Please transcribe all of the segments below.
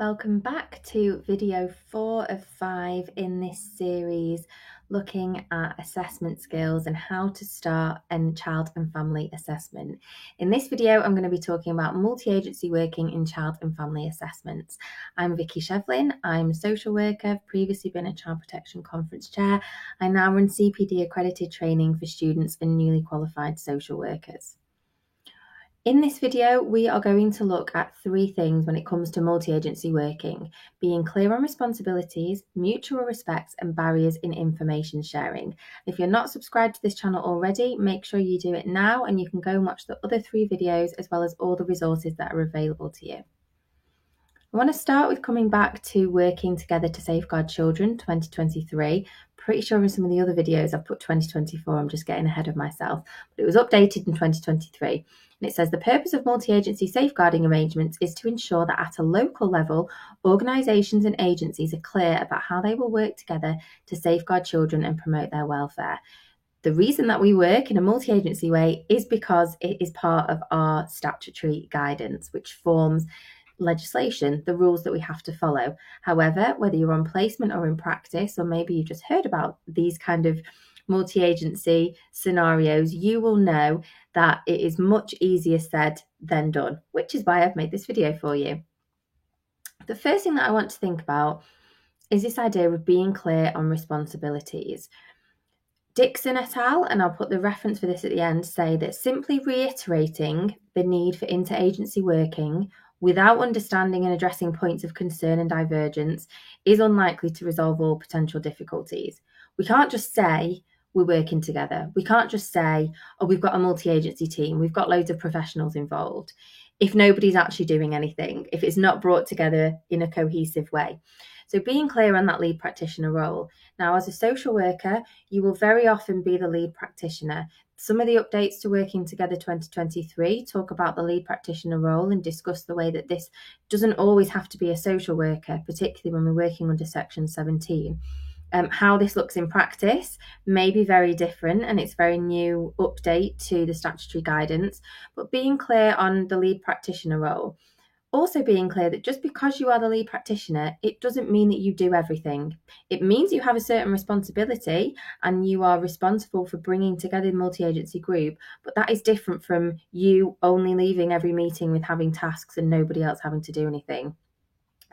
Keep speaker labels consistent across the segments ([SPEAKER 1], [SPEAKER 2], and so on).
[SPEAKER 1] Welcome back to video 4 of 5 in this series looking at assessment skills and how to start a child and family assessment. In this video, I'm going to be talking about multi-agency working in child and family assessments. I'm Vicky Shevlin. I'm a social worker. I've previously been a Child Protection Conference Chair. I now run CPD accredited training for students and newly qualified social workers. In this video, we are going to look at 3 things when it comes to multi-agency working: being clear on responsibilities, mutual respect, and barriers in information sharing. If you're not subscribed to this channel already, make sure you do it now, and you can go and watch the other 3 videos as well as all the resources that are available to you. I want to start with coming back to Working Together to Safeguard Children 2023. Pretty sure in some of the other videos I've put 2024, I'm just getting ahead of myself, but it was updated in 2023. And it says the purpose of multi-agency safeguarding arrangements is to ensure that at a local level, organisations and agencies are clear about how they will work together to safeguard children and promote their welfare. The reason that we work in a multi-agency way is because it is part of our statutory guidance, which forms legislation, the rules that we have to follow. However, whether you're on placement or in practice, or maybe you just heard about these kind of multi-agency scenarios, you will know that it is much easier said than done, which is why I've made this video for you. The first thing that I want to think about is this idea of being clear on responsibilities. Dixon et al., and I'll put the reference for this at the end, say that simply reiterating the need for interagency working without understanding and addressing points of concern and divergence is unlikely to resolve all potential difficulties. We can't just say we're working together. We can't just say, oh, we've got a multi-agency team, we've got loads of professionals involved, if nobody's actually doing anything, if it's not brought together in a cohesive way. So being clear on that lead practitioner role. Now, as a social worker, you will very often be the lead practitioner. Some of the updates to Working Together 2023 talk about the lead practitioner role and discuss the way that this doesn't always have to be a social worker, particularly when we're working under Section 17. How this looks in practice may be very different, and it's very new update to the statutory guidance, but being clear on the lead practitioner role. Also being clear that just because you are the lead practitioner, it doesn't mean that you do everything. It means you have a certain responsibility and you are responsible for bringing together a multi-agency group, but that is different from you only leaving every meeting with having tasks and nobody else having to do anything.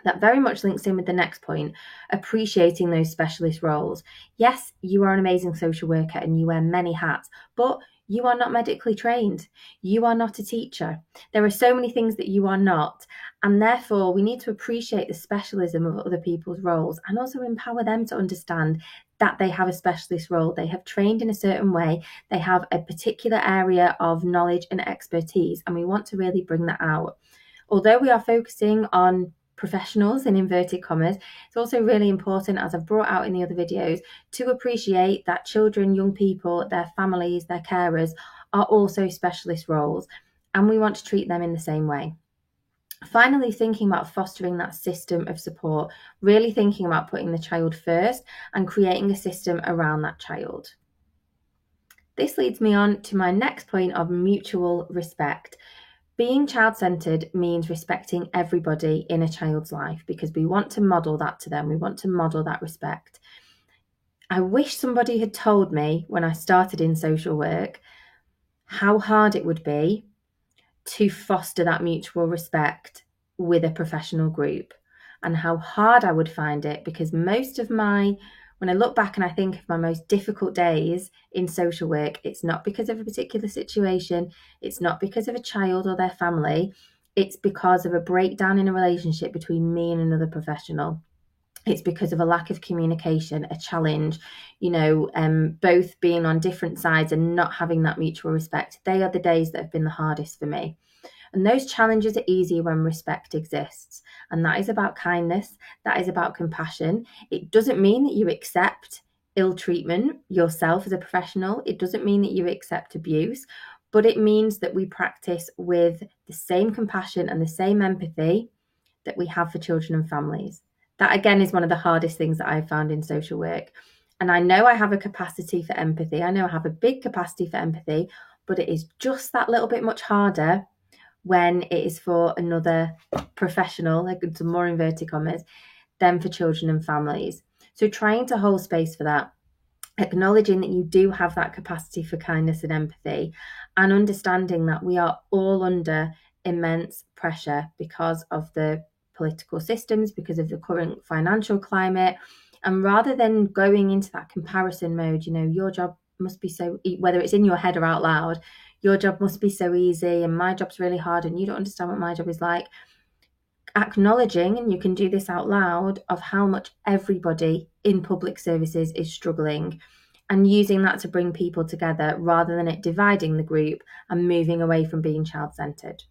[SPEAKER 1] That very much links in with the next point, appreciating those specialist roles. Yes, you are an amazing social worker and you wear many hats, but you are not medically trained. You are not a teacher. There are so many things that you are not. And therefore, we need to appreciate the specialism of other people's roles and also empower them to understand that they have a specialist role. They have trained in a certain way. They have a particular area of knowledge and expertise, and we want to really bring that out. Although we are focusing on professionals in inverted commas, it's also really important, as I've brought out in the other videos, to appreciate that children, young people, their families, their carers are also specialist roles, and we want to treat them in the same way. Finally, thinking about fostering that system of support, really thinking about putting the child first and creating a system around that child. This leads me on to my next point of mutual respect. Being child-centred means respecting everybody in a child's life, because we want to model that to them. We want to model that respect. I wish somebody had told me when I started in social work how hard it would be to foster that mutual respect with a professional group, and how hard I would find it, because when I look back and I think of my most difficult days in social work, it's not because of a particular situation, it's not because of a child or their family, it's because of a breakdown in a relationship between me and another professional. It's because of a lack of communication, a challenge, both being on different sides and not having that mutual respect. They are the days that have been the hardest for me. And those challenges are easier when respect exists. And that is about kindness. That is about compassion. It doesn't mean that you accept ill treatment yourself as a professional. It doesn't mean that you accept abuse, but it means that we practice with the same compassion and the same empathy that we have for children and families. That, again, is one of the hardest things that I've found in social work. And I know I have a capacity for empathy. I know I have a big capacity for empathy, but it is just that little bit much harder when it is for another professional, like some more inverted commas, than for children and families. So trying to hold space for that, acknowledging that you do have that capacity for kindness and empathy, and understanding that we are all under immense pressure because of the political systems, because of the current financial climate. And rather than going into that comparison mode, your job must be so, whether it's in your head or out loud, your job must be so easy and my job's really hard and you don't understand what my job is like. Acknowledging, and you can do this out loud, of how much everybody in public services is struggling, and using that to bring people together rather than it dividing the group and moving away from being child-centred.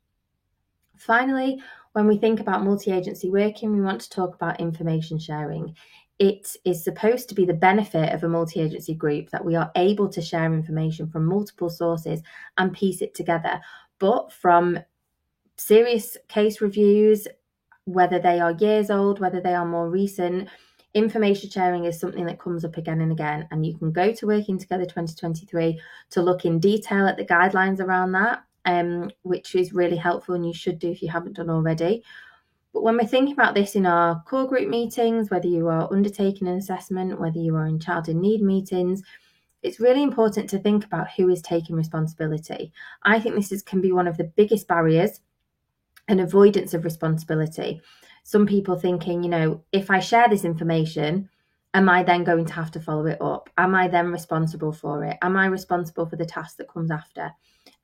[SPEAKER 1] Finally, when we think about multi-agency working, we want to talk about information sharing. It is supposed to be the benefit of a multi-agency group that we are able to share information from multiple sources and piece it together. But from serious case reviews, whether they are years old, whether they are more recent, information sharing is something that comes up again and again. And you can go to Working Together 2023 to look in detail at the guidelines around that, which is really helpful, and you should do if you haven't done already. But when we're thinking about this in our core group meetings, whether you are undertaking an assessment, whether you are in child in need meetings, it's really important to think about who is taking responsibility. I think this can be one of the biggest barriers, an avoidance of responsibility. Some people thinking, if I share this information, am I then going to have to follow it up? Am I then responsible for it? Am I responsible for the task that comes after?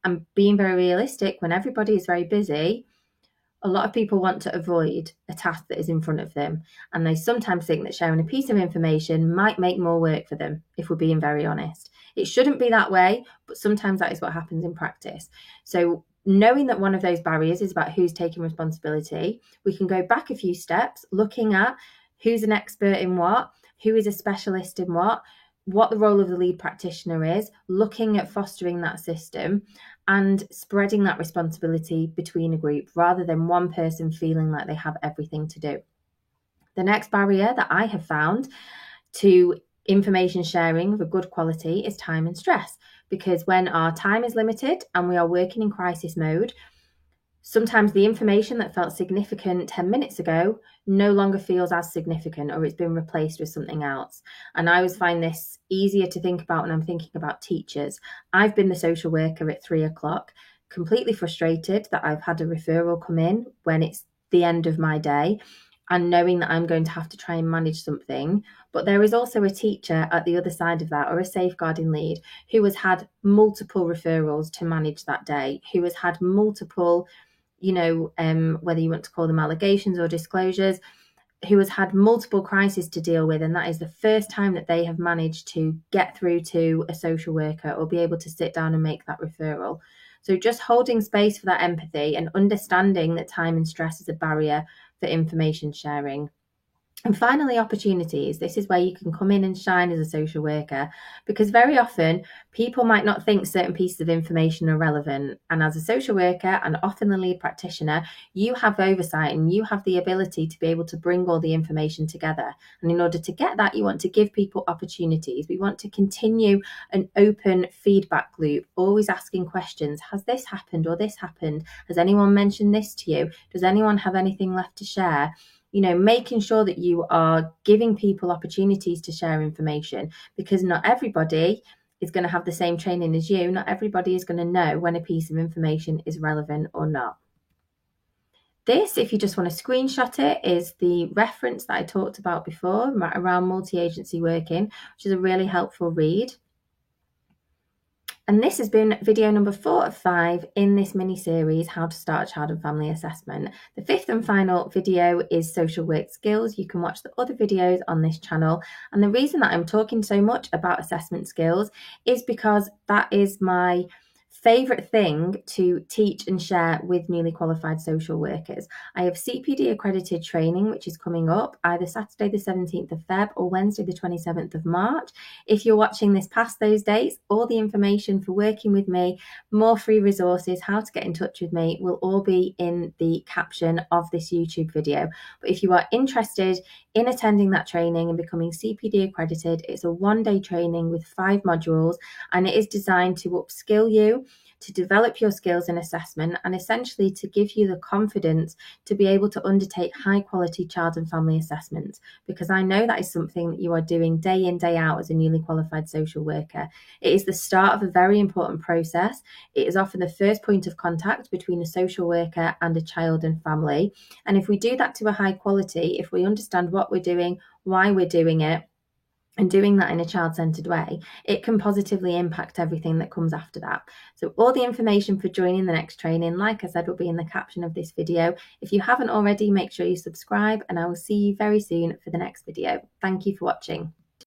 [SPEAKER 1] And being very realistic, when everybody is very busy, a lot of people want to avoid a task that is in front of them. And they sometimes think that sharing a piece of information might make more work for them, if we're being very honest. It shouldn't be that way, but sometimes that is what happens in practice. So knowing that one of those barriers is about who's taking responsibility, we can go back a few steps, looking at who's an expert in what, who is a specialist in what the role of the lead practitioner is, looking at fostering that system and spreading that responsibility between a group rather than one person feeling like they have everything to do. The next barrier that I have found to information sharing of a good quality is time and stress, because when our time is limited and we are working in crisis mode, sometimes the information that felt significant 10 minutes ago no longer feels as significant, or it's been replaced with something else. And I always find this easier to think about when I'm thinking about teachers. I've been the social worker at 3:00, completely frustrated that I've had a referral come in when it's the end of my day, and knowing that I'm going to have to try and manage something. But there is also a teacher at the other side of that, or a safeguarding lead, who has had multiple referrals to manage that day, who has had multiple, whether you want to call them allegations or disclosures, who has had multiple crises to deal with. And that is the first time that they have managed to get through to a social worker or be able to sit down and make that referral. So just holding space for that empathy and understanding that time and stress is a barrier for information sharing. And finally, opportunities. This is where you can come in and shine as a social worker, because very often people might not think certain pieces of information are relevant. And as a social worker, and often the lead practitioner, you have oversight and you have the ability to be able to bring all the information together. And in order to get that, you want to give people opportunities. We want to continue an open feedback loop, always asking questions. Has this happened or this happened? Has anyone mentioned this to you? Does anyone have anything left to share? Making sure that you are giving people opportunities to share information, because not everybody is going to have the same training as you. Not everybody is going to know when a piece of information is relevant or not. This, if you just want to screenshot it, is the reference that I talked about before around multi-agency working, which is a really helpful read. And this has been video number 4 of 5 in this mini-series, How to Start a Child and Family Assessment. The 5th and final video is Social Work Skills. You can watch the other videos on this channel. And the reason that I'm talking so much about assessment skills is because that is my favourite thing to teach and share with newly qualified social workers. I have CPD accredited training, which is coming up either Saturday the 17th of Feb or Wednesday the 27th of March. If you're watching this past those dates, all the information for working with me, more free resources, how to get in touch with me, will all be in the caption of this YouTube video. But if you are interested in attending that training and becoming CPD accredited, it's a one-day training with 5 modules, and it is designed to upskill you to develop your skills in assessment and essentially to give you the confidence to be able to undertake high quality child and family assessments, because I know that is something that you are doing day in, day out as a newly qualified social worker. It is the start of a very important process. It is often the first point of contact between a social worker and a child and family. And if we do that to a high quality, if we understand what we're doing, why we're doing it, and doing that in a child-centred way, it can positively impact everything that comes after that. So all the information for joining the next training, like I said, will be in the caption of this video. If you haven't already, make sure you subscribe, and I will see you very soon for the next video. Thank you for watching.